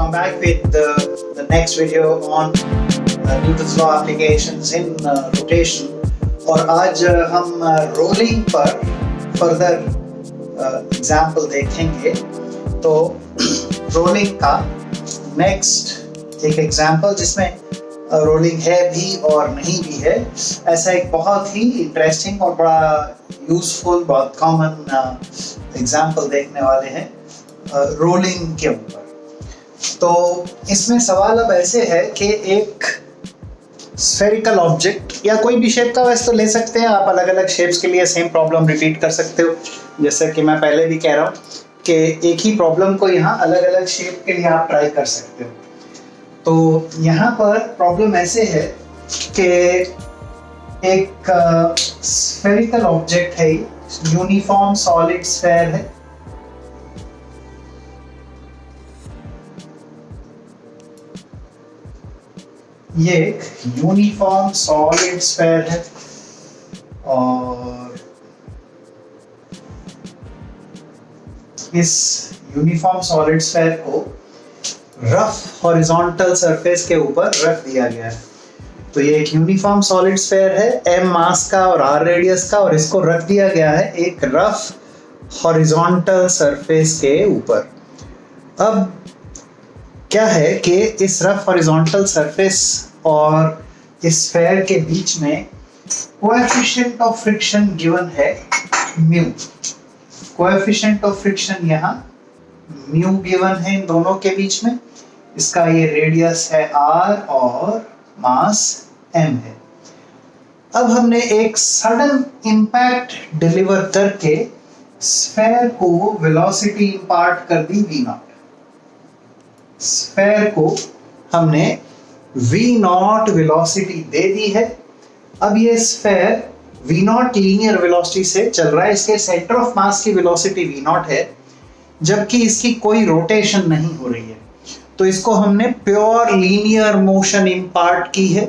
I'm back with the next video on Newton's law applications in rotation. और आज हम rolling पर further example देखेंगे. तो रोलिंग का नेक्स्ट एक एग्जाम्पल जिसमें रोलिंग है भी और नहीं भी है, ऐसा एक बहुत ही इंटरेस्टिंग और बड़ा यूजफुल बहुत कॉमन एग्जाम्पल देखने वाले हैं रोलिंग के ऊपर. तो इसमें सवाल अब ऐसे है कि एक स्फेरिकल ऑब्जेक्ट या कोई भी शेप का वैसे तो ले सकते हैं आप, अलग अलग शेप्स के लिए सेम प्रॉब्लम रिपीट कर सकते हो. जैसे कि मैं पहले भी कह रहा हूँ कि एक ही प्रॉब्लम को यहाँ अलग अलग शेप के लिए आप ट्राई कर सकते हो. तो यहाँ पर प्रॉब्लम ऐसे है कि एक स्फेरिकल ऑब्जेक्ट है, यूनिफॉर्म सॉलिड स्फेयर है. ये एक यूनिफॉर्म सॉलिड स्फेयर है और इस यूनिफॉर्म सॉलिड स्फेयर को रफ हॉरिजॉन्टल सरफेस के ऊपर रख दिया गया है. तो ये एक यूनिफॉर्म सॉलिड स्फेयर है, m मास का और r रेडियस का, और इसको रख दिया गया है एक रफ हॉरिजॉन्टल सरफेस के ऊपर. अब क्या है कि इस रफ हॉरिजॉन्टल सरफेस और इस स्फेयर के बीच में कोएफिशिएंट ऑफ फ्रिक्शन गिवन है म्यू. कोएफिशिएंट ऑफ फ्रिक्शन यहाँ म्यू गिवन है इन दोनों के बीच में. इसका ये रेडियस है r और मास m है. अब हमने एक सडन इंपैक्ट डिलीवर करके स्फेयर को वेलोसिटी इंपार्ट कर दी v0. स्फेयर को हमने v0 वेलोसिटी दे दी है. अब ये स्फेयर v0 लीनियर वेलोसिटी से चल रहा है, इसके सेंटर ऑफ मास की वेलोसिटी v0 है, जबकि इसकी कोई रोटेशन नहीं हो रही है. तो इसको हमने प्योर लीनियर मोशन इंपार्ट की है,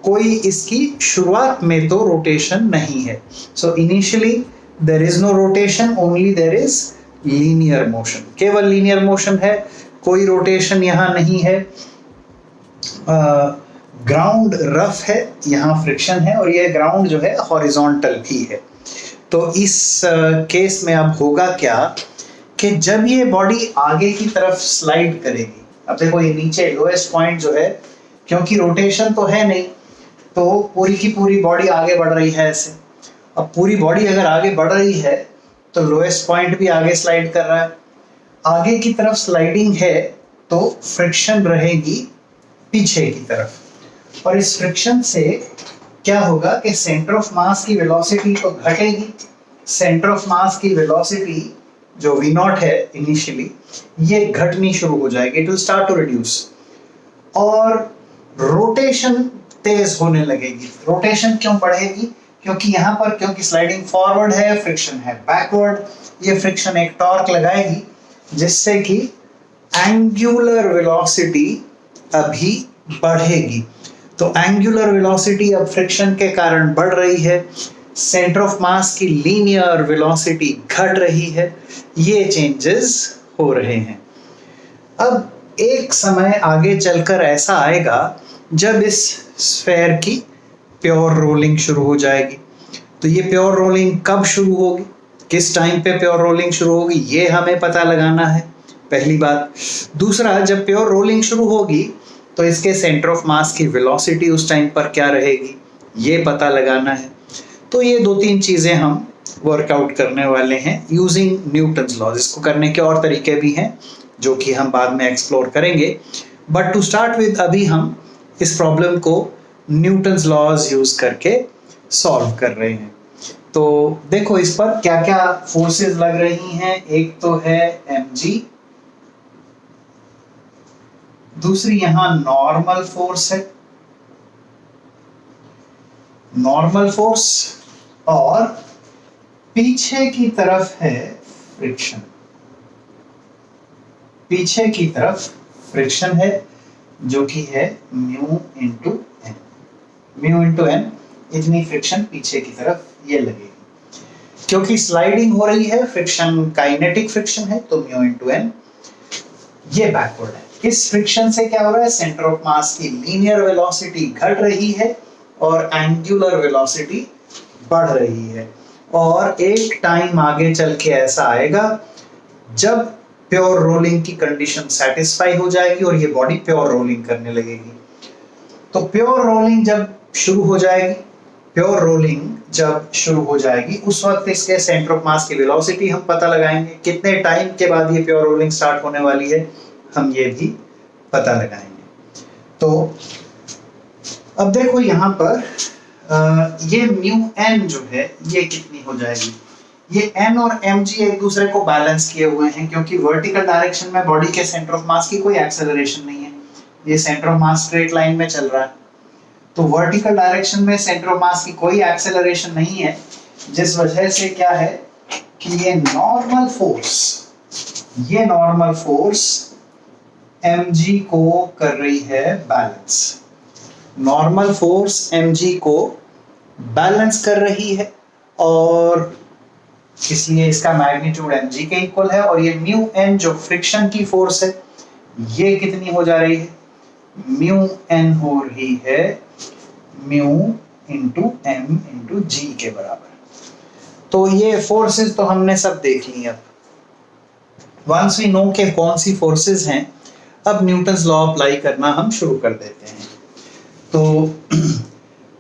कोई इसकी शुरुआत में तो रोटेशन नहीं है. So initially there is no rotation, only there is linear motion. केवल लीनियर मोशन है, कोई रोटेशन यहाँ नहीं है. ग्राउंड रफ है, यहाँ फ्रिक्शन है, और ये ग्राउंड जो है हॉरिजॉन्टल भी है. तो इस केस में अब होगा क्या कि जब ये बॉडी आगे की तरफ स्लाइड करेगी, अब देखो ये नीचे लोएस्ट पॉइंट जो है, क्योंकि रोटेशन तो है नहीं, तो पूरी की पूरी बॉडी आगे बढ़ रही है ऐसे. अब पूरी बॉडी अगर आगे बढ़ रही है तो लोएस्ट पॉइंट भी आगे स्लाइड कर रहा है. आगे की तरफ स्लाइडिंग है तो फ्रिक्शन रहेगी पीछे की तरफ, और इस फ्रिक्शन से क्या होगा कि सेंटर ऑफ मास की वेलोसिटी तो घटेगी. सेंटर ऑफ मास की वेलोसिटी जो v0 है इनिशियली, ये घटनी शुरू हो जाएगी, it will start to reduce, और रोटेशन तेज होने लगेगी. रोटेशन क्यों बढ़ेगी? क्योंकि यहाँ पर क्योंकि स्लाइडिंग फॉरवर्ड है, फ्रिक्शन है बैकवर्ड. ये फ्रिक्शन एक टॉर्क लगाएगी जिससे कि एंगुलर वेलोसिटी अभी बढ़ेगी. तो एंगुलर वेलोसिटी अब फ्रिक्शन के कारण बढ़ रही है, सेंटर ऑफ मास की लीनियर वेलोसिटी घट रही है. ये चेंजेस हो रहे हैं. अब एक समय आगे चलकर ऐसा आएगा जब इस स्फेयर की प्योर रोलिंग शुरू हो जाएगी. तो ये प्योर रोलिंग कब शुरू होगी, किस टाइम पे प्योर रोलिंग शुरू होगी, ये हमें पता लगाना है, पहली बात. दूसरा, जब प्योर रोलिंग शुरू होगी तो इसके सेंटर ऑफ मास की वेलोसिटी उस टाइम पर क्या रहेगी, ये पता लगाना है. तो ये दो तीन चीजें हम वर्कआउट करने वाले हैं यूजिंग न्यूटन्स लॉज. इसको करने के और तरीके भी हैं जो कि हम बाद में एक्सप्लोर करेंगे, बट टू स्टार्ट विद अभी हम इस प्रॉब्लम को न्यूटन्स लॉज यूज करके सॉल्व कर रहे हैं. तो देखो इस पर क्या क्या फोर्सेस लग रही हैं. एक तो है mg, दूसरी यहां नॉर्मल फोर्स है, नॉर्मल फोर्स, और पीछे की तरफ है फ्रिक्शन. पीछे की तरफ फ्रिक्शन है जो कि है mu into N. Mu into N, इतनी फ्रिक्शन पीछे की तरफ ये लगेगी. क्योंकि स्लाइडिंग हो रही है, फ्रिक्शन काइनेटिक फ्रिक्शन है, तो म्यू इंटू एन ये बैकवर्ड है. इस फ्रिक्शन से क्या हो रहा है, सेंटर ऑफ मास की लीनियर वेलोसिटी घट रही है और एंगुलर वेलोसिटी बढ़ रही है। और एक टाइम आगे चल के ऐसा आएगा जब प्योर रोलिंग की कंडीशन सेटिस्फाई हो जाएगी और ये बॉडी प्योर रोलिंग करने लगेगी। तो प्योर रोलिंग जब शुरू हो जाएगी, उस वक्त इसके सेंटर ऑफ मास की वेलोसिटी हम पता लगाएंगे। कितने टाइम के बाद ये प्योर रोलिंग स्टार्ट होने वाली है हम ये भी पता लगाएंगे। तो अब देखो यहाँ पर ये म्यू एन जो है ये कितनी हो जाएगी। ये एन और एम जी एक दूसरे को बैलेंस किए हुए हैं, क्योंकि वर्टिकल डायरेक्शन में बॉडी के सेंटर ऑफ मास की कोई एक्सेलरेशन नहीं है, ये centre of mass straight line में चल रहा है। तो वर्टिकल डायरेक्शन में सेंटर ऑफ मास की कोई एक्सेलरेशन नहीं है, जिस वजह से क्या है कि ये नॉर्मल फोर्स mg को कर रही है बैलेंस। नॉर्मल फोर्स mg को बैलेंस कर रही है और इसलिए इसका मैग्नीट्यूड mg के इक्वल है। और ये म्यू n जो फ्रिक्शन की फोर्स है ये कितनी हो जा रही है, म्यू n हो रही है म्यू इंटू m इंटू जी के बराबर। तो ये फोर्सेस तो हमने सब देख ली। अब वंस वी नो के कौन सी फोर्सेस हैं, अब न्यूटन्स लॉ अप्लाई करना हम शुरू कर देते हैं। तो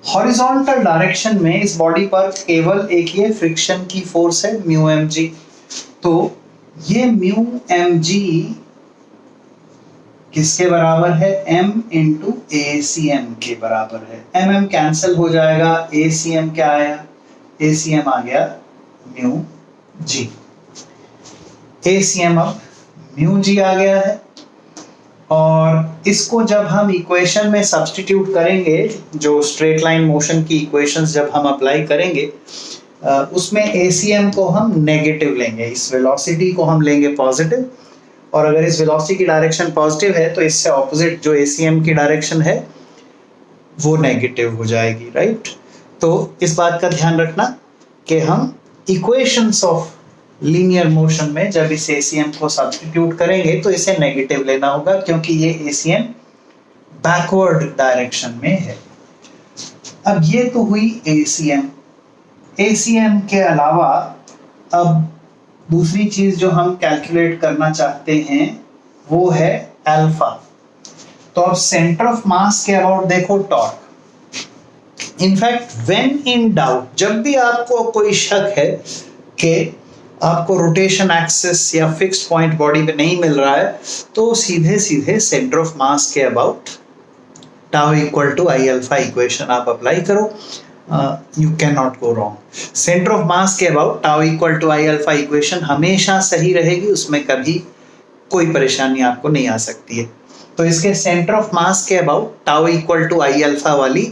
हॉरिजॉन्टल डायरेक्शन में इस बॉडी पर केवल एक ये फ्रिक्शन की फोर्स है म्यू एम जी। तो ये म्यू एम जी किसके बराबर है, m इंटू ACM के बराबर है। mm कैंसिल हो जाएगा, ACM क्या आया, ACM आ गया म्यू जी। ACM अब म्यू जी आ गया है और इसको जब हम इक्वेशन में सब्स्टिट्यूट करेंगे, जो स्ट्रेट लाइन मोशन की इक्वेशंस जब हम अप्लाई करेंगे उसमें ACM को हम नेगेटिव लेंगे, इस वेलोसिटी को हम लेंगे पॉजिटिव। और अगर इस वेलोसिटी की डायरेक्शन पॉजिटिव है तो इससे ऑपोजिट जो ACM की डायरेक्शन है वो नेगेटिव हो जाएगी, राइट। तो इस बात का ध्यान रखना कि हम इक्वेशंस ऑफ लीनियर मोशन में जब इस ACM को सब्स्टिट्यूट करेंगे तो इसे नेगेटिव लेना होगा, क्योंकि ये ACM बैकवर्ड डायरेक्शन में है। अब ये तो हुई ACM के अलावा अब दूसरी चीज जो हम कैलकुलेट करना चाहते हैं वो है अल्फा। तो अब सेंटर ऑफ मास के अबाउट देखो torque. In fact when in doubt, जब भी आपको कोई शक है कि आपको रोटेशन एक्सिस या फिक्स्ड पॉइंट बॉडी पे नहीं मिल रहा है, तो सीधे सीधे सेंटर ऑफ मास के about tau equal to I alpha equation आप अप्लाई करो, you can not go wrong. Centre of mass के about tau equal to I alpha equation हमेशा सही रहेगी, उसमें कभी कोई परेशानी आपको नहीं आ सकती है। तो इसके सेंटर ऑफ मास के about tau equal to I alpha वाली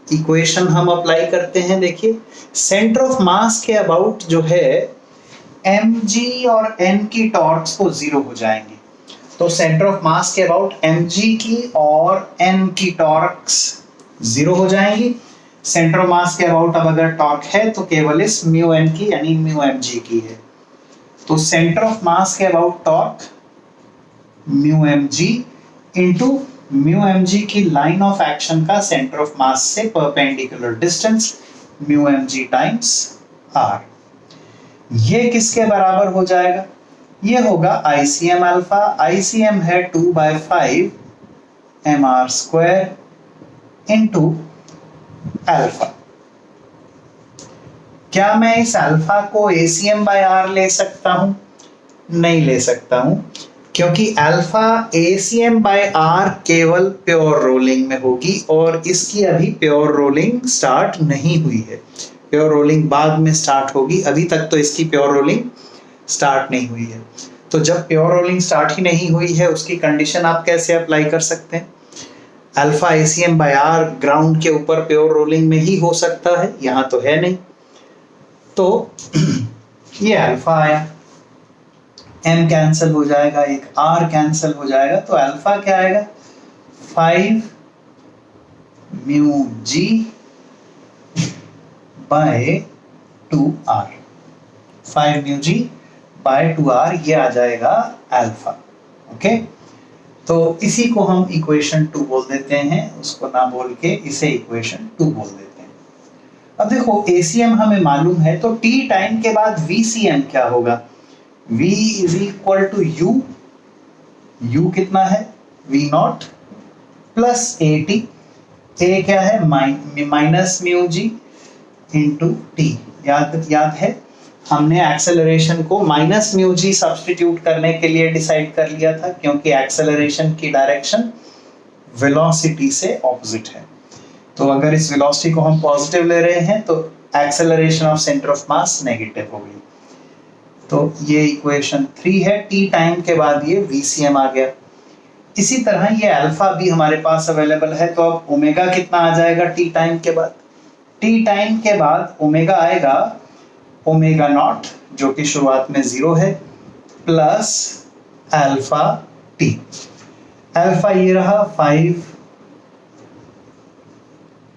इक्वेशन हम अप्लाई करते हैं। देखिए सेंटर ऑफ मास के अबाउट जो है mg और n की टॉर्क्स को जीरो हो जाएंगे। तो सेंटर ऑफ मास के अबाउट mg की और n की टॉर्क्स जीरो हो जाएंगी। सेंटर ऑफ मास के अबाउट अब अगर टॉर्क है तो केवल इस म्यू एन की यानी म्यू एम जी की है। तो सेंटर ऑफ मास के about torque mu M G into mu M G की लाइन ऑफ एक्शन का सेंटर ऑफ मास से perpendicular distance mu M G times R. ये किसके बराबर हो जाएगा, ये होगा ICM अल्फा। ICM है 2/5 mr स्क्वायर इंटू अल्फा। क्या मैं इस अल्फा को ACM/R ले सकता हूं, नहीं ले सकता हूं, क्योंकि अल्फा ACM/R केवल प्योर रोलिंग में होगी और इसकी अभी प्योर रोलिंग स्टार्ट नहीं हुई है। प्योर रोलिंग बाद में स्टार्ट होगी, अभी तक तो इसकी प्योर रोलिंग स्टार्ट नहीं हुई है। तो जब प्योर रोलिंग स्टार्ट ही नहीं हुई है उसकी कंडीशन आप कैसे अप्लाई कर सकते हैं। अल्फा ACM/R ग्राउंड के ऊपर प्योर रोलिंग में ही हो सकता है, यहां तो है नहीं। तो ये अल्फा आया, m कैंसिल हो जाएगा, एक r कैंसिल हो जाएगा, तो अल्फा क्या आएगा 5 mu g by 2r। 5 mu g by 2r ये आ जाएगा अल्फा। ओके, तो इसी को हम इक्वेशन 2 बोल देते हैं, उसको ना बोल के इसे इक्वेशन 2 बोल देते हैं। अब देखो ACM हमें मालूम है, तो t टाइम के बाद VCM क्या होगा? V is equal to U, U कितना है? V naught plus AT, A क्या है? Minus mu G into T. याद है हमने एक्सेलरेशन को माइनस म्यू जी सब्स्टिट्यूट करने के लिए डिसाइड कर लिया था, क्योंकि एक्सेलरेशन की डायरेक्शन वेलोसिटी से ऑपोजिट है। तो अगर इस वेलोसिटी को हम पॉजिटिव ले रहे हैं तो acceleration of centre of mass negative होगी। तो ये इक्वेशन 3 है। टी टाइम के बाद ये VCM आ गया। इसी तरह ये अल्फा भी हमारे पास अवेलेबल है, तो अब ओमेगा कितना आ जाएगा टी टाइम के बाद? टी टाइम के बाद ओमेगा आएगा ओमेगा नॉट, जो कि शुरुआत में 0 है, प्लस अल्फा टी। अल्फा ये रहा 5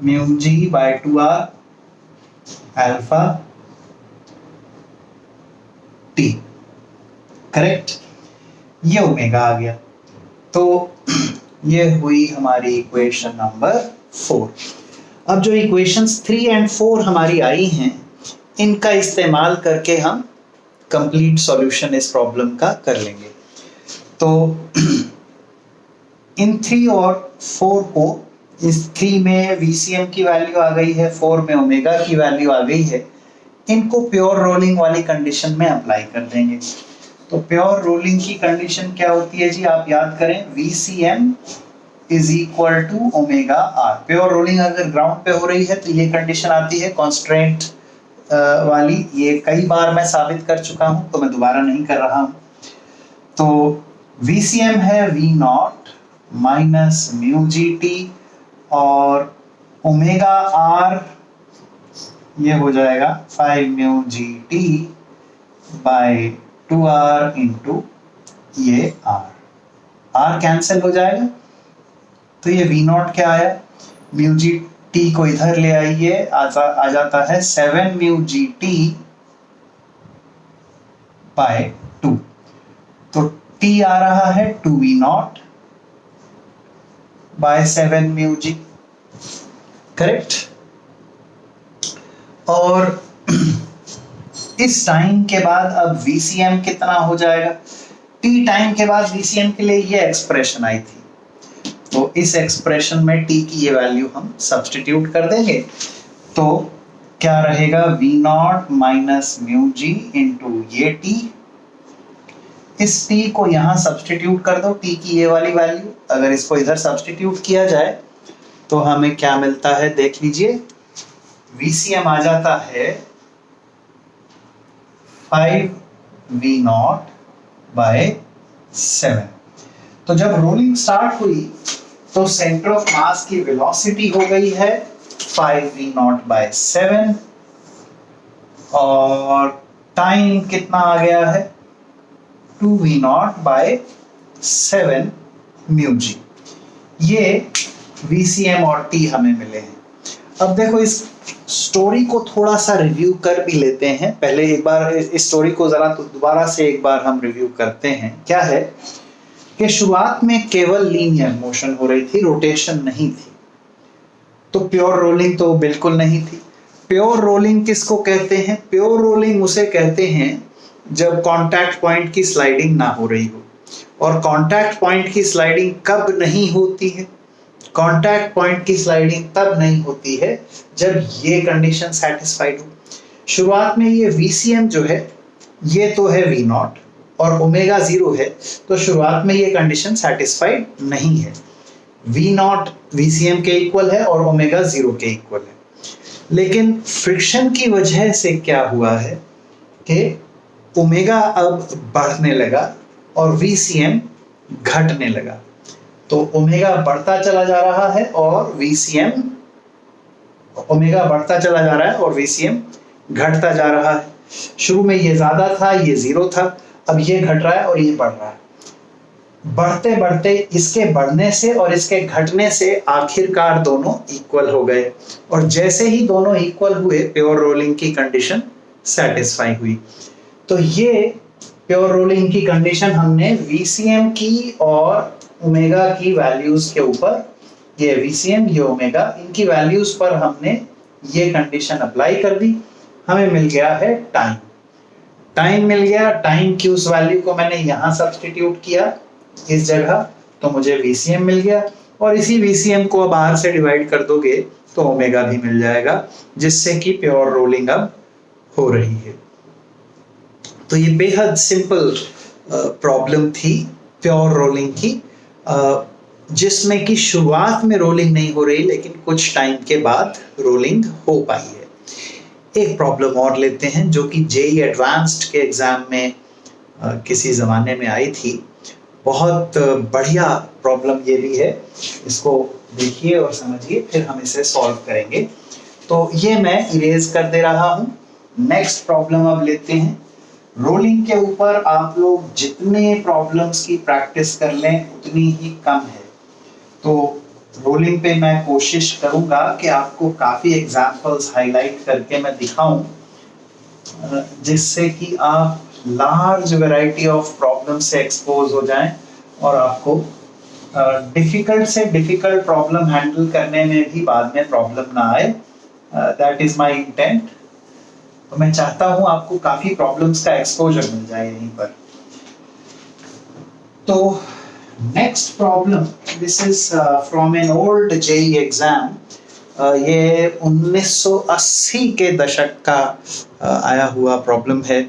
mu g by 2r alpha t, correct. ये ओमेगा आ गया। तो ये हुई हमारी इक्वेशन नंबर 4। अब जो इक्वेशंस 3 एंड 4 हमारी आई हैं, इनका इस्तेमाल करके हम कंप्लीट सॉल्यूशन इस प्रॉब्लम का कर लेंगे। तो इन 3 और 4 को, इस 3 में VCM की वैल्यू आ गई है, 4 में ओमेगा की वैल्यू आ गई है, इनको प्योर रोलिंग वाली कंडीशन में अप्लाई कर देंगे। तो प्योर रोलिंग की कंडीशन क्या होती है जी? आप याद करें, VCM is equal to omega R. Pure rolling अगर ग्राउंड पे हो रही है तो ये कंडीशन आती है कॉन्स्ट्रेंट वाली। ये कई बार मैं साबित कर चुका हूं, तो मैं दोबारा नहीं कर रहा हूं। तो VCM है V naught minus mu G T, और ओमेगा आर ये हो जाएगा 5 mu G T by 2r into ये r कैंसिल हो जाएगा। तो ये V नॉट क्या आया? म्यू जी टी को इधर ले आइए, आ जाता है 7 म्यू जी टी बाय 2। तो t आ रहा है 2V naught by 7 mu G, correct. और इस टाइम के बाद अब VCM कितना हो जाएगा? t टाइम के बाद VCM के लिए ये एक्सप्रेशन आई थी, तो इस एक्सप्रेशन में t की ये वैल्यू हम सब्स्टिट्यूट कर देंगे। तो क्या रहेगा? V naught minus mu G into ये t। इस t को यहां सब्स्टिट्यूट कर दो, t की ये वाली वैल्यू। अगर इसको इधर सब्स्टिट्यूट किया जाए तो हमें क्या मिलता है देख लीजिए। VCM आ जाता है 5V नॉट बाय 7। तो जब रोलिंग स्टार्ट हुई तो सेंटर ऑफ मास की वेलोसिटी हो गई है 5V नॉट बाय 7, और टाइम कितना आ गया है? 2V नॉट बाय 7 म्यू जी। ये VCM और T हमें मिले हैं। अब देखो इस स्टोरी को थोड़ा सा रिव्यू कर भी लेते हैं। पहले एक बार इस स्टोरी को जरा तो दोबारा से एक बार हम रिव्यू करते हैं। क्या है कि शुरुआत में केवल लीनियर मोशन हो रही थी, रोटेशन नहीं थी। तो प्योर रोलिंग तो बिल्कुल नहीं थी। प्योर रोलिंग किसको कहते हैं? प्योर रोलिंग उसे कहते हैं जब कांटेक्ट पॉइंट की स्लाइडिंग ना हो रही हो। और कांटेक्ट पॉइंट की स्लाइडिंग कब नहीं होती है? कांटेक्ट पॉइंट की स्लाइडिंग तब नहीं होती है जब ये कंडीशन सेटिस्फाइड हो। शुरुआत में ये VCM जो है ये तो है V नॉट और ओमेगा 0 है, तो शुरुआत में ये कंडीशन सेटिस्फाइड नहीं है। V नॉट VCM के इक्वल है और ओमेगा 0 के इक्वल है। लेकिन फ्रिक्शन की वजह से क्या हुआ है कि ओमेगा अब बढ़ने लगा और VCM घटने लगा। तो ओमेगा बढ़ता चला जा रहा है और VCM, ओमेगा बढ़ता चला जा रहा है और VCM घटता जा रहा है। शुरू में ये ज्यादा था, ये 0 था, अब ये घट रहा है और ये बढ़ रहा है। बढ़ते बढ़ते इसके बढ़ने से और इसके घटने से आखिरकार दोनों इक्वल हो गए, और जैसे ही दोनों इक्वल हुए प्योर रोलिंग की कंडीशन सेटिस्फाई हुई। तो ये प्योर रोलिंग की कंडीशन हमने VCM की और ओमेगा की वैल्यूज के ऊपर, ये VCM ये ओमेगा, इनकी वैल्यूज पर हमने ये कंडीशन अप्लाई कर दी, हमें मिल गया है टाइम। टाइम मिल गया, टाइम की उस वैल्यू को मैंने यहां सब्स्टिट्यूट किया इस जगह, तो मुझे VCM मिल गया, और इसी VCM को अब R से डिवाइड कर दोगे तो ओमेगा भी मिल जाएगा, जिससे कि प्योर रोलिंग अब हो रही है। तो ये बेहद सिंपल प्रॉब्लम थी प्योर रोलिंग की, जिसमें कि शुरुआत में रोलिंग नहीं हो रही, लेकिन कुछ टाइम के बाद रोलिंग हो पाई है। एक प्रॉब्लम और लेते हैं जो कि JEE एडवांस्ड के एग्जाम में किसी जमाने में आई थी। बहुत बढ़िया प्रॉब्लम ये भी है, इसको देखिए और समझिए, फिर हम इसे सॉल्व करेंगे। तो ये मैं इरेज कर दे रहा हूँ। नेक्स्ट प्रॉब्लम अब लेते हैं। रोलिंग के ऊपर आप लोग जितने प्रॉब्लम्स की प्रैक्टिस कर लें उतनी ही कम है। तो रोलिंग पे मैं कोशिश करूंगा कि आपको काफी एग्जांपल्स हाईलाइट करके मैं दिखाऊं, जिससे कि आप लार्ज वैरायटी ऑफ प्रॉब्लम से एक्सपोज हो जाएं और आपको डिफिकल्ट से डिफिकल्ट प्रॉब्लम हैंडल करने में भी बाद में प्रॉब्लम ना आए। That is my intent. तो मैं चाहता हूं आपको काफी प्रॉब्लम्स का एक्सपोजर मिल जाए यहीं पर। तो next problem, this is from an old JEE exam. ये 1980 के दशक का आया हुआ प्रॉब्लम है,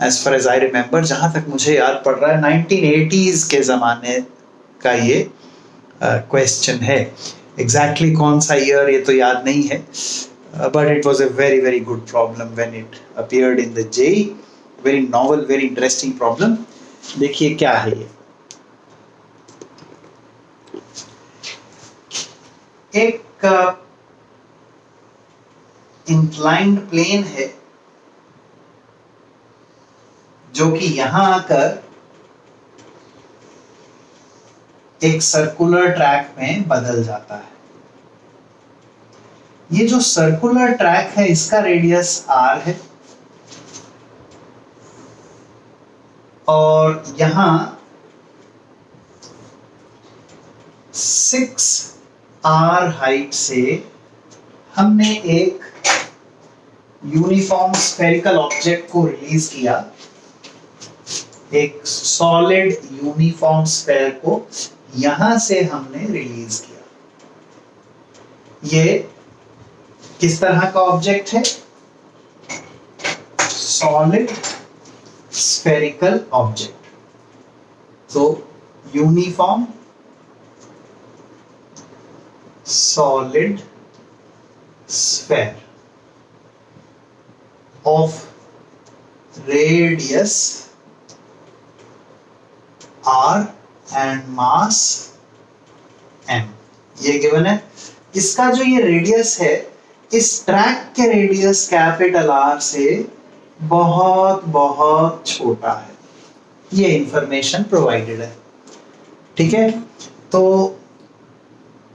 as far as I remember. जहां तक मुझे याद पड़ रहा है 1980s के जमाने का ये क्वेश्चन है। एग्जैक्टली कौन सा ईयर ये तो याद नहीं है, but it was a very good problem when it appeared in the JEE. Very novel, very interesting problem. देखिए क्या है ये। एक इंक्लाइंड प्लेन है जो कि यहां आकर एक सर्कुलर ट्रैक में बदल जाता है। ये जो सर्कुलर ट्रैक है इसका रेडियस R है, और यहां 6R हाइट से हमने एक यूनिफॉर्म स्फेरिकल ऑब्जेक्ट को रिलीज किया। एक सॉलिड यूनिफॉर्म स्फेयर को यहां से हमने रिलीज किया। ये किस तरह का ऑब्जेक्ट है? Solid spherical object. तो uniform solid sphere of radius R and mass m, ये गिवन है। इसका जो ये रेडियस है, इस ट्रैक के रेडियस कैपिटल R से बहुत बहुत छोटा है। ये इंफॉर्मेशन प्रोवाइडेड है, ठीक है। तो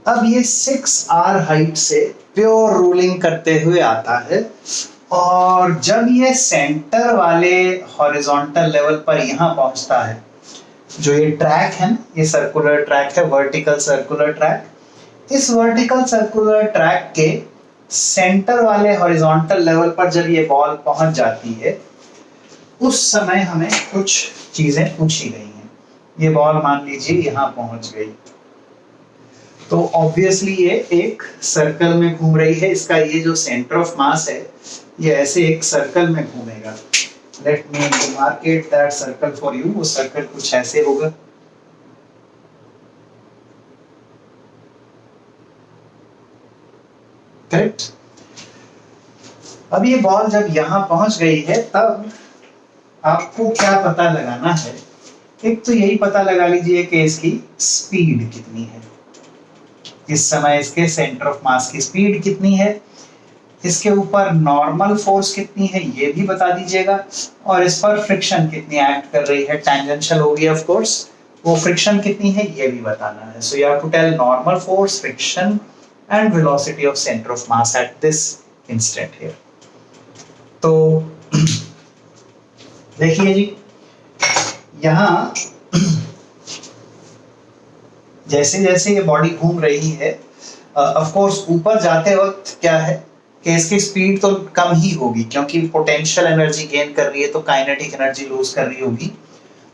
अब ये 6R हाइट से प्योर रोलिंग करते हुए आता है, और जब ये सेंटर वाले हॉरिजॉन्टल लेवल पर यहां पहुंचता है, जो ये ट्रैक है ना, ये सर्कुलर ट्रैक है, वर्टिकल सर्कुलर ट्रैक। इस वर्टिकल सर्कुलर ट्रैक के सेंटर वाले हॉरिजॉन्टल लेवल पर जब ये बॉल पहुंच जाती है, उस समय हमें कुछ चीजें पूछी गई हैं। ये बॉल मान लीजिए यहां पहुंच गई, तो ऑब्वियसली ये एक सर्कल में घूम रही है। इसका ये जो सेंटर ऑफ मास है, ये ऐसे एक सर्कल में घूमेगा। Let me demarcate that circle for you. वो सर्कल कुछ ऐसे होगा। करेक्ट। अब ये बॉल जब यहां पहुंच गई है, तब आपको क्या पता लगाना है? एक तो यही पता लगा लीजिए कि इसकी स्पीड कितनी है। इस समय इसके सेंटर ऑफ मास की स्पीड कितनी है, इसके ऊपर नॉर्मल फोर्स कितनी है ये भी बता दीजिएगा, और इस पर फ्रिक्शन कितनी एक्ट कर रही है। टैंजेंशियल होगी ऑफ कोर्स, वो फ्रिक्शन कितनी है ये भी बताना है। So you have to tell normal force, friction and velocity of centre of mass at this instant here. तो देखिए जी, यहां जैसे जैसे ये बॉडी घूम रही है, ऑफ कोर्स ऊपर जाते वक्त क्या है कि इसकी स्पीड तो कम ही होगी, क्योंकि पोटेंशियल एनर्जी गेन कर रही है तो काइनेटिक एनर्जी लूज कर रही होगी।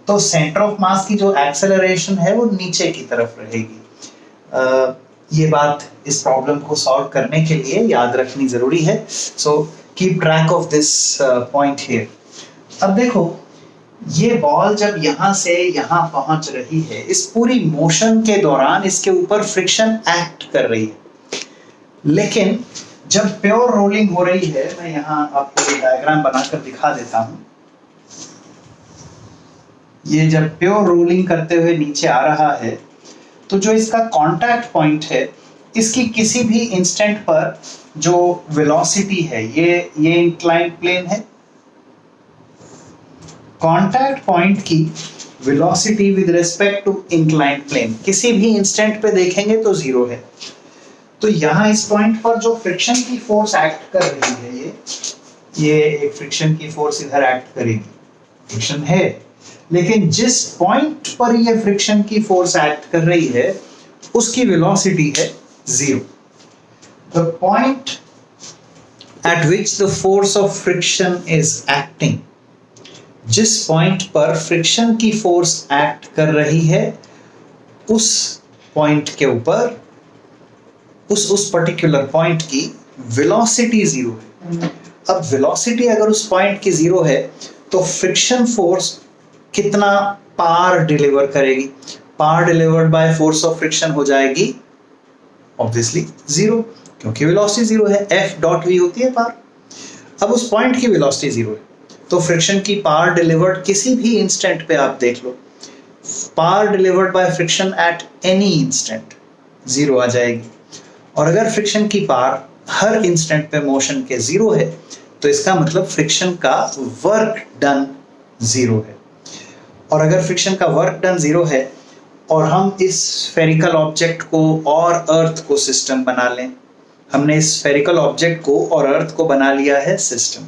तो सेंटर ऑफ मास की जो एक्सेलरेशन है वो नीचे की तरफ रहेगी। ये बात इस प्रॉब्लम को सॉल्व करने के लिए याद रखनी जरूरी है। So keep track of this point here. अब देखो, ये बॉल जब यहां से यहां पहुंच रही है, इस पूरी मोशन के दौरान इसके ऊपर फ्रिक्शन एक्ट कर रही है। लेकिन जब प्योर रोलिंग हो रही है, मैं यहां आपको डायग्राम बनाकर दिखा देता हूं। ये जब प्योर रोलिंग करते हुए नीचे आ रहा है, तो जो इसका कांटेक्ट पॉइंट है, इसकी किसी भी इंस्टेंट पर जो वेलोसिटी है, ये इंक्लाइंड प्लेन है। कांटेक्ट पॉइंट की velocity with respect to inclined plane किसी भी इंस्टेंट पे देखेंगे तो जीरो है। तो यहां इस पॉइंट पर जो फ्रिक्शन की फोर्स एक्ट कर रही है, ये एक फ्रिक्शन की फोर्स इधर एक्ट करेगी, फ्रिक्शन है। लेकिन जिस पॉइंट पर ये फ्रिक्शन की फोर्स एक्ट कर रही है, उसकी वेलोसिटी है zero. The point eight which the force of friction is acting, जिस पॉइंट पर फ्रिक्शन की फोर्स एक्ट कर रही है, उस पॉइंट के ऊपर उस पर्टिकुलर पॉइंट की वेलोसिटी जीरो है। अब वेलोसिटी अगर उस पॉइंट की जीरो है, तो फ्रिक्शन फोर्स कितना पावर डिलीवर करेगी? Power delivered by force of friction हो जाएगी ऑब्वियसली जीरो, क्योंकि वेलोसिटी जीरो है। F डॉट V होती है पावर। अब उस पॉइंट की वेलोसिटी जीरो है, तो फ्रिक्शन की पावर डिलीवर्ड किसी भी इंस्टेंट पे आप देख लो, power delivered by friction at any instant zero आ जाएगी। और अगर फ्रिक्शन की पावर हर इंस्टेंट पे मोशन के जीरो है, तो इसका मतलब फ्रिक्शन का वर्क डन जीरो है। और अगर फ्रिक्शन का वर्क डन जीरो है और हम इस स्फेरिकल ऑब्जेक्ट को और अर्थ को सिस्टम बना लें, हमने इस स्फेरिकल ऑब्जेक्ट को और अर्थ को बना लिया है सिस्टम।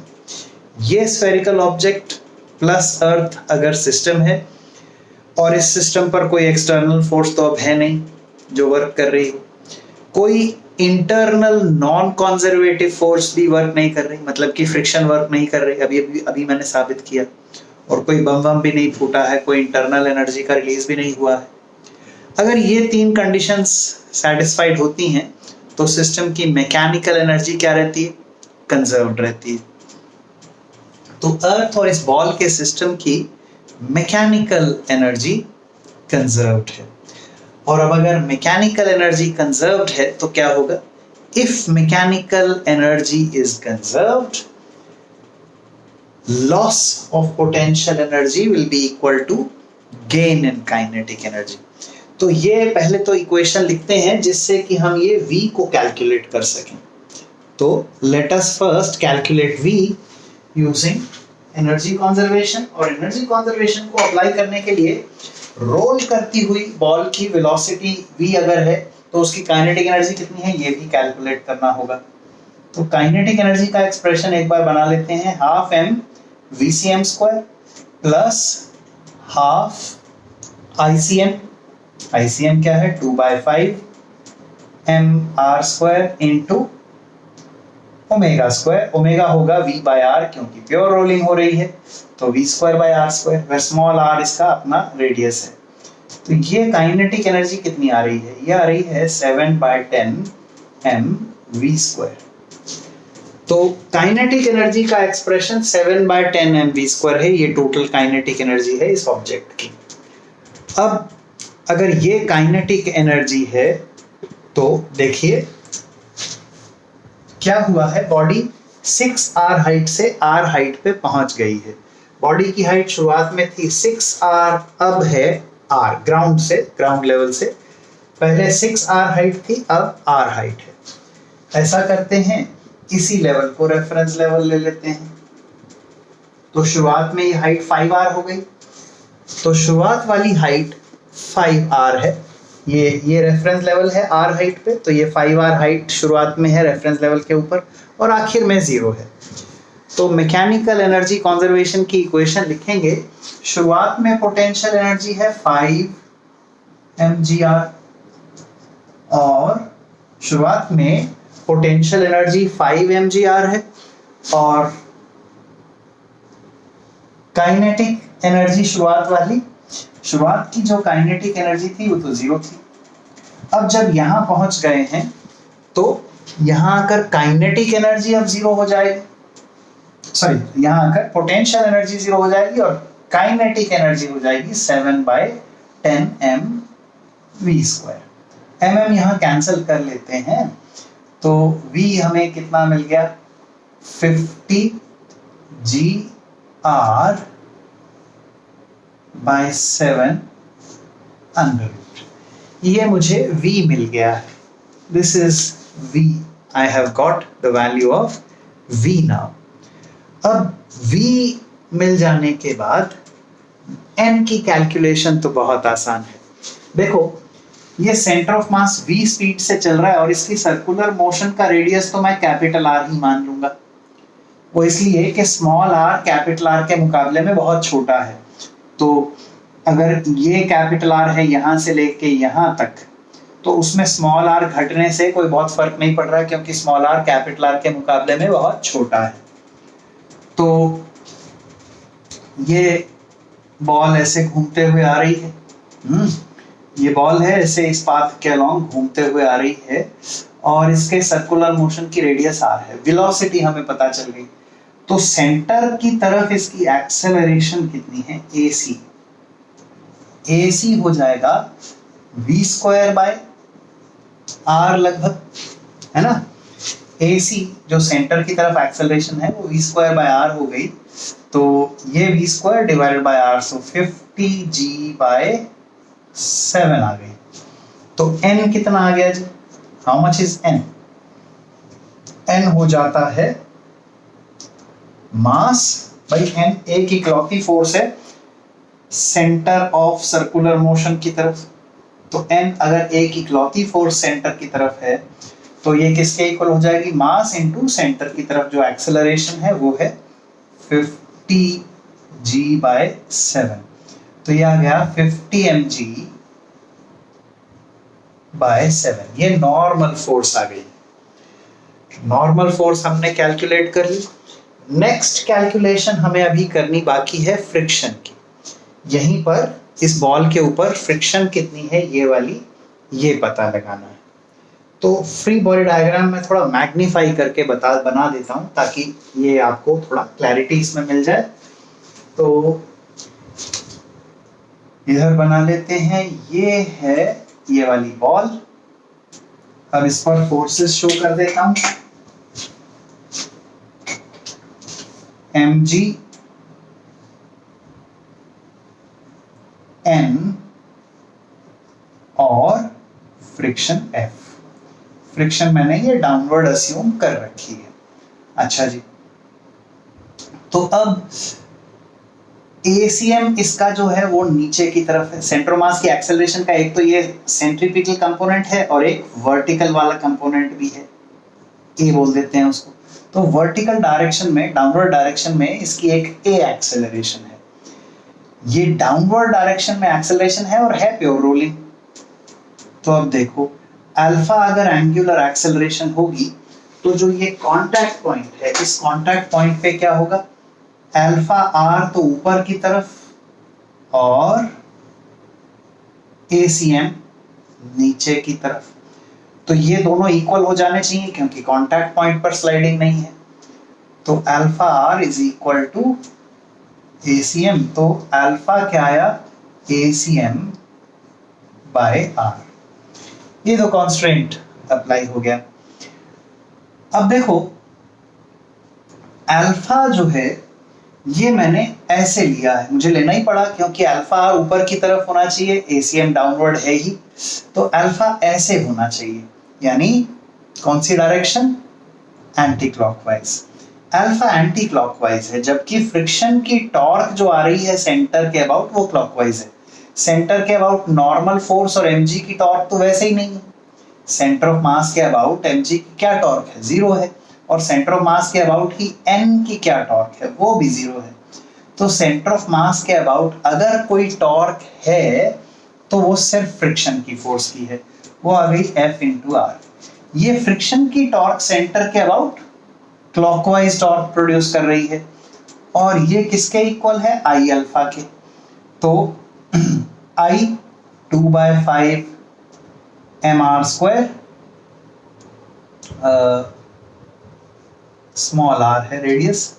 ये स्फेरिकल ऑब्जेक्ट प्लस अर्थ अगर सिस्टम है, और इस सिस्टम पर कोई एक्सटर्नल फोर्स तो अब है नहीं जो वर्क कर रही हो, कोई इंटरनल नॉन कंजर्वेटिव फोर्स भी वर्क नहीं कर रही, मतलब कि फ्रिक्शन वर्क नहीं कर रही, अभी मैंने साबित किया। और कोई बम भी नहीं फूटा है, कोई इंटरनल एनर्जी का रिलीज भी नहीं हुआ है। अगर ये तीन कंडीशंस सेटिस्फाइड होती हैं, तो सिस्टम की मैकेनिकल एनर्जी क्या रहती है? कंजर्व्ड रहती है। तो अर्थ और इस बॉल के सिस्टम की मैकेनिकल एनर्जी कंजर्व्ड है। और अब अगर मैकेनिकल एनर्जी कंजर्व्ड है, तो क्या होगा? If mechanical energy is conserved, loss of potential energy will be equal to gain in kinetic energy। तो ये पहले तो इक्वेशन लिखते हैं जिससे कि हम ये V को कैलकुलेट कर सकें। तो let us first calculate V using energy conservation। और एनर्जी कंजर्वेशन को अप्लाई करने के लिए रोल करती हुई बॉल की वेलोसिटी V अगर है, तो उसकी काइनेटिक एनर्जी कितनी है ये भी कैलकुलेट करना होगा। तो काइनेटिक एनर्जी का एक्सप्रेशन एक बार बना लेते हैं, half m VCM square plus half ICM। ICM क्या है? 2/5 mr square into omega square. Omega होगा V/r, क्योंकि प्योर रोलिंग हो रही है, तो V square by R square, वह स्मॉल r इसका अपना रेडियस है। तो ये काइनेटिक एनर्जी कितनी आ रही है? ये आ रही है 7/10 mv स्क्वायर। तो काइनेटिक एनर्जी का एक्सप्रेशन 7/10 mv स्क्वायर है, ये टोटल काइनेटिक एनर्जी है इस ऑब्जेक्ट की। अब अगर ये काइनेटिक एनर्जी है, तो देखिए क्या हुआ है, बॉडी 6r हाइट से r हाइट पे पहुंच गई है। बॉडी की हाइट शुरुआत में थी 6r, अब है r, ग्राउंड से, ग्राउंड लेवल से पहले 6r हाइट थी, अब r हाइट है। ऐसा करते हैं, इसी लेवल को रेफरेंस लेवल ले लेते हैं। तो शुरुआत में ये हाइट 5r हो गई, तो शुरुआत वाली हाइट 5r है, ये रेफरेंस लेवल है r हाइट पे, तो ये 5r हाइट शुरुआत में है रेफरेंस लेवल के ऊपर, और आखिर में 0 है। तो मैकेनिकल एनर्जी कंजर्वेशन की इक्वेशन लिखेंगे, शुरुआत में पोटेंशियल एनर्जी है 5 mgr, और शुरुआत में पोटेंशियल एनर्जी 5 mgr है और काइनेटिक एनर्जी शुरुआत की जो काइनेटिक एनर्जी थी वो तो 0 थी। अब जब यहां पहुंच गए हैं तो यहां आकर काइनेटिक एनर्जी अब 0 हो जाएगी, सॉरी यहां आकर पोटेंशियल एनर्जी 0 हो जाएगी और काइनेटिक एनर्जी हो जाएगी 7/10 mv²। mm यहां कैंसिल कर लेते हैं तो v हमें कितना मिल गया 50 gr/7 अंडर रूट। ये मुझे v मिल गया है। This is v, I have got the value of v now. अब v मिल जाने के बाद n की कैलकुलेशन तो बहुत आसान है। देखो ये centre of mass v speed से चल रहा है और इसकी सर्कुलर मोशन का रेडियस तो मैं कैपिटल R ही मान लूंगा। वो इसलिए कि स्मॉल r कैपिटल R के मुकाबले में बहुत छोटा है। तो अगर ये कैपिटल R है यहां से लेके यहां तक, तो उसमें स्मॉल r घटने से कोई बहुत फर्क नहीं पड़ रहा है क्योंकि स्मॉल r कैपिटल R के मुकाबले में बहुत छोटा है। तो ये बॉल ऐसे घूमते हुए आ रही है, ये बॉल है ऐसे इस पाथ के अलोंग घूमते हुए आ रही है और इसके सर्कुलर मोशन की रेडियस r है। वेलोसिटी हमें पता चल गई। तो सेंटर की तरफ इसकी एक्सेलरेशन कितनी है ac हो जाएगा v²/r लगभग, है ना। ac जो सेंटर की तरफ एक्सेलरेशन है वो v²/r हो गई। तो ये v² divided by r, so 50 g/7 आ गई। तो n कितना आ गया जी? How much is n? n हो जाता है मास बाई n, एक इकलौती फोर्स है सेंटर ऑफ सर्कुलर मोशन की तरफ। तो n अगर एक इकलौती फोर्स सेंटर की तरफ है तो ये किसके इक्वल हो जाएगी? मास इनटू सेंटर की तरफ जो एक्सेलरेशन है वो है 50 g/7। तो ये आ गया 50 mg/7। ये नॉर्मल फोर्स आ गई। नॉर्मल फोर्स हमने कैलकुलेट कर ली। नेक्स्ट कैलकुलेशन हमें अभी करनी बाकी है फ्रिक्शन की। यहीं पर इस बॉल के ऊपर फ्रिक्शन कितनी है ये वाली, ये पता लगाना है। तो फ्री बॉडी डायग्राम में थोड़ा मैग्नीफाई करके बना देता हूं ताकि ये आपको थोड़ा क्लैरिटी इसमें मिल जाए। तो इधर बना लेते हैं, ये है ये वाली बॉल। अब इस पर फोर्सेस शो कर देता हूं। mg n और फ्रिक्शन F। फ्रिक्शन मैंने ये डाउनवर्ड अस्यूम कर रखी है। अच्छा जी, तो अब ACM इसका जो है वो नीचे की तरफ है। सेंटर मास की एक्सेलरेशन का एक तो ये सेंट्रीपिटल कंपोनेंट है और एक वर्टिकल वाला कंपोनेंट भी है, ए बोल देते हैं उसको। तो वर्टिकल डायरेक्शन में, डाउनवर्ड डायरेक्शन में इसकी एक ए एक्सेलरेशन है। ये डाउनवर्ड डायरेक्शन में एक्सेलरेशन है और है प्योर रोलिंग। तो अब देखो अल्फा अगर एंगुलर एक्सेलरेशन होगी तो जो ये कांटेक्ट पॉइंट है, इस कांटेक्ट पॉइंट पे क्या होगा? अल्फा आर तो ऊपर की तरफ और ACM नीचे की तरफ। तो ये दोनों इक्वल हो जाने चाहिए क्योंकि कांटेक्ट पॉइंट पर स्लाइडिंग नहीं है। तो alpha R is equal to ACM। तो अल्फा क्या आया? ACM/r। ये तो कॉन्स्ट्रेंट अप्लाई हो गया। अब देखो अल्फा जो है ये मैंने ऐसे लिया है, मुझे लेना ही पड़ा क्योंकि अल्फा आर ऊपर की तरफ होना चाहिए, ACM डाउनवर्ड है ही। तो अल्फा ऐसे होना चाहिए, यानी कौन सी direction? Anticlockwise. Alpha anticlockwise है, जबकि फ्रिक्शन की टॉर्क जो आ रही है सेंटर के अबाउट वो क्लॉकवाइज है। सेंटर के अबाउट नॉर्मल फोर्स और mg की टॉर्क तो वैसे ही नहीं है। सेंटर ऑफ मास के अबाउट mg की क्या टॉर्क है? 0 है। और सेंटर ऑफ मास के अबाउट ही n की क्या टॉर्क है? वो भी 0 है। तो सेंटर ऑफ मास के अबाउट अगर कोई टॉर्क है तो वो सिर्फ फ्रिक्शन की फोर्स की है। वो आ गई F इंटू आर। ये फ्रिक्शन की टॉर्क सेंटर के अबाउट क्लॉकवाइज टॉर्क प्रोड्यूस कर रही है, और ये किसके इक्वल है, आई अल्फा के। तो आई 2/5 mr स्क्वायर, स्मॉल r है radius,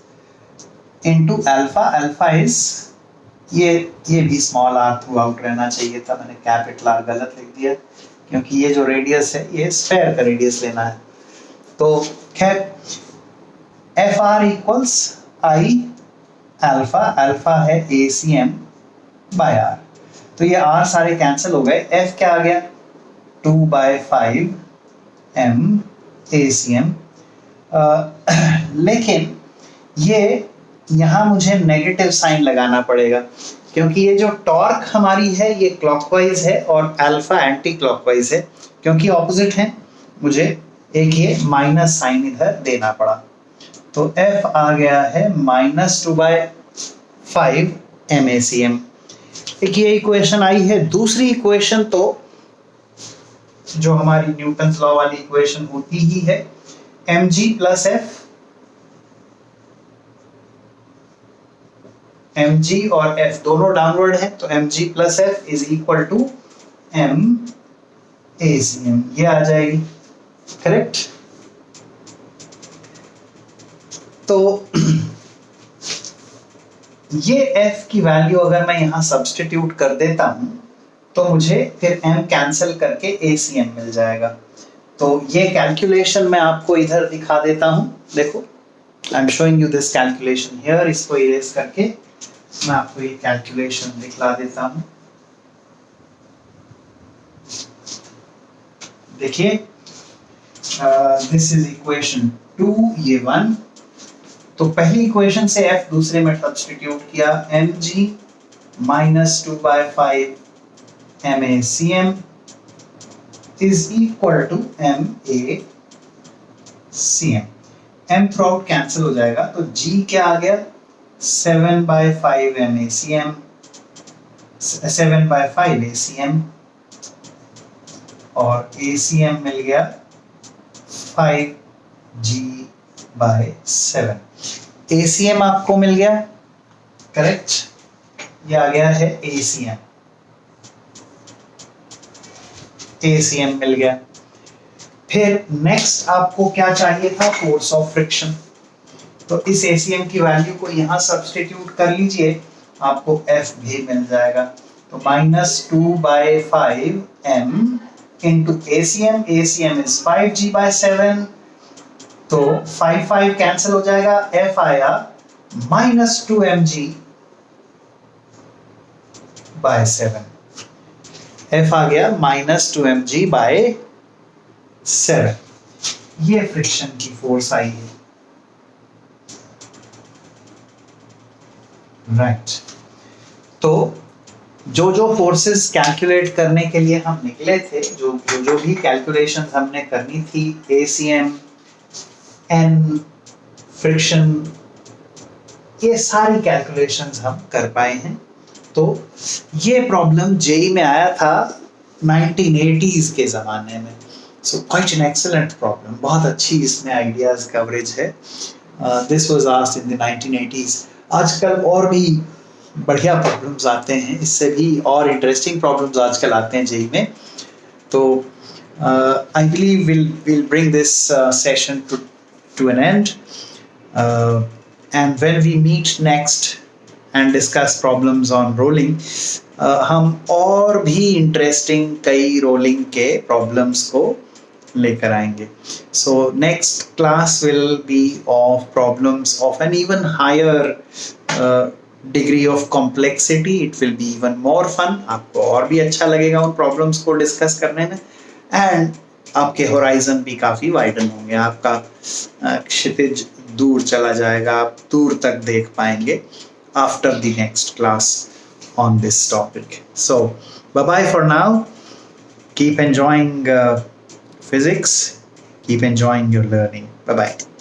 into alpha, alpha is ये भी स्मॉल r थ्रू आउट रहना चाहिए था, मैंने कैपिटल R गलत लिख दिया क्योंकि ये जो रेडियस है ये स्फेयर का रेडियस लेना है। तो खैर F R equals I alpha, alpha है ACM बाय आर, तो ये r सारे कैंसिल हो गए, f क्या आ गया 2/5 m ACM। लेकिन ये यहाँ मुझे नेगेटिव साइन लगाना पड़ेगा क्योंकि ये जो टॉर्क हमारी है ये क्लॉकवाइज है और अल्फा एंटी क्लॉकवाइज है, क्योंकि ऑपोजिट है मुझे एक ये माइनस साइन इधर देना पड़ा। तो F आ गया है -2/5 MACM। एक ये इक्वेशन आई है। दूसरी इक्वेशन तो जो हमारी न्यूटन्स लॉ वाली इक्वेशन होती ही है, mg प्लस f, mg और f दोनों डाउनवर्ड है, तो mg plus f is equal to m ACM, ये आ जाएगी करेक्ट। तो ये f की वैल्यू अगर मैं यहां सब्स्टिट्यूट कर देता हूं तो मुझे फिर m कैंसिल करके ACM मिल जाएगा। तो ये कैलकुलेशन मैं आपको इधर दिखा देता हूं, देखो I am showing you this calculation here. इसको इरेज करके मैं आपको ये कैलकुलेशन दिखला देता हूं। देखिए दिस इज इक्वेशन 2, ये 1। तो पहली इक्वेशन से f दूसरे में सब्स्टिट्यूट किया, mg -2/5 MACM is equal to MACM। m through out cancel हो जाएगा, तो g क्या आ गया 7/5 MACM, 7/5 ACM, और ACM मिल गया 5g/7। ACM आपको मिल गया करेक्ट, ये आ गया है ACM, ACM मिल गया। फिर नेक्स्ट आपको क्या चाहिए था, फोर्स ऑफ फ्रिक्शन। तो इस ACM की वैल्यू को यहां सब्स्टिट्यूट कर लीजिए, आपको F भी मिल जाएगा। तो -2/5 m into ACM, ACM is 5g/7, तो 5 कैंसिल हो जाएगा, F आया -2mg/7, F आ गया -2mg/7। ये फ्रिक्शन की फोर्स आई है राइट। तो जो फोर्सेस कैलकुलेट करने के लिए हम निकले थे, जो भी कैलकुलेशंस हमने करनी थी, ACM, N, फ्रिक्शन, ये सारी कैलकुलेशंस हम कर पाए हैं। तो ये प्रॉब्लम जेई में आया था 1980s के ज़माने में। So quite an excellent problem, बहुत अच्छी इसमें आइडियाज़ कवरेज है। This was asked in the 1980s। आजकल और भी बढ़िया प्रॉब्लम्स आते हैं, इससे भी और इंटरेस्टिंग प्रॉब्लम्स आजकल आते हैं जेई में। तो I believe we'll bring this session to an end, and when we meet next and discuss problems on rolling, हम और भी इंटरेस्टिंग कई रोलिंग के प्रॉब्लम्स को लेकर आएंगे। So next class will be of problems of an even higher degree of complexity. It will be even more fun. आपको और भी अच्छा लगेगा उन प्रॉब्लम्स को डिस्कस करने में, and आपके होराइजन भी काफी वाइडन होंगे, आपका क्षितिज दूर चला जाएगा, आप दूर तक देख पाएंगे after the next class on this topic. So bye bye for now. Keep enjoying physics, keep enjoying your learning. Bye bye.